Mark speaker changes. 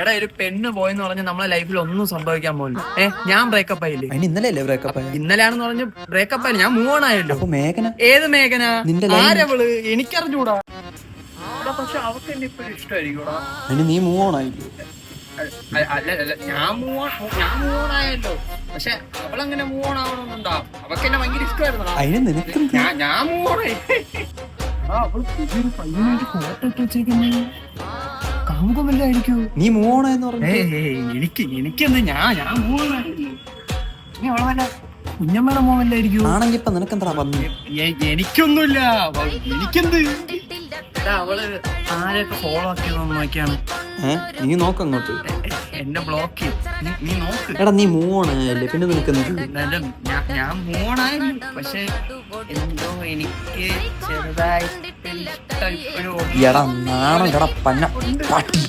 Speaker 1: എടാ ഒരു പെണ്ണ് പോയെന്ന് പറഞ്ഞ് നമ്മളെ ലൈഫിൽ ഒന്നും സംഭവിക്കാൻ പോലും. ഞാൻ ബ്രേക്കപ്പ് ആയില്ലേ?
Speaker 2: ഇന്നലെയല്ലേ ബ്രേക്കപ്പ്?
Speaker 1: ഇന്നലെയാണെന്ന് പറഞ്ഞ് ബ്രേക്കപ്പ് ആയില്ല, ഞാൻ മൂവ് ഓൺ ആയല്ലോ.
Speaker 2: മേഘന?
Speaker 1: ഏത് മേഘന?
Speaker 2: നിന്റെ
Speaker 1: ആരവള്? എനിക്കറിഞ്ഞൂടാ. പക്ഷെ അവർക്ക് എന്നെ ഇപ്പോഴും ഇഷ്ടമായിരിക്കൂടാ.
Speaker 2: നീ മൂവ് ഓൺ ആയില്ലേ?
Speaker 1: അല്ല ഞാൻ മൂവ് ഓൺ ആയല്ലോ. പക്ഷെ അവളങ്ങനെ മൂവ് ഓൺ ആവണമെന്നുണ്ടോ? അവർക്ക് എന്നെ ഭയങ്കര ഇഷ്ടമായിരുന്നു.
Speaker 2: അതിന് നിനക്ക്
Speaker 1: ഞാൻ മൂവ് ഓൺ ആയി. ഫോട്ടോ ഇട്ട് വെച്ചേക്കുന്നേ കാമുകമല്ലായിരിക്കൂ.
Speaker 2: നീ മൂവ് ഓൺ ആയെന്ന് പറഞ്ഞു.
Speaker 1: എനിക്കെന്ത്, ഞാൻ മൂവ് ഓൺ ആയില്ലേ? നീ അവളല്ല കുഞ്ഞമ്മയുടെ മോമല്ലായിരിക്കും.
Speaker 2: ആണെങ്കിൽ ഇപ്പൊ നിനക്കെന്താ പറഞ്ഞു?
Speaker 1: എനിക്കൊന്നുമില്ല. എനിക്കെന്ത്? അവള് ആരെയൊക്കെ ഫോളോ ആക്കിയതെന്ന് നോക്കിയാണ്.
Speaker 2: നീ നോക്കങ്ങോട്ട്.
Speaker 1: എന്നെ ബ്ലോക്ക് നീ നോക്ക്.
Speaker 2: എടാ നീ മൂവ് ഓൺ ആയല്ലേ, പിന്നെ നിനക്ക്
Speaker 1: ഞാൻ മൂവ് ഓൺ ആയി. പക്ഷെ എന്തോ എനിക്ക് ചെറുതായിട്ട്
Speaker 2: എടാ നാണം, എടാ പന്ന പട്ടി.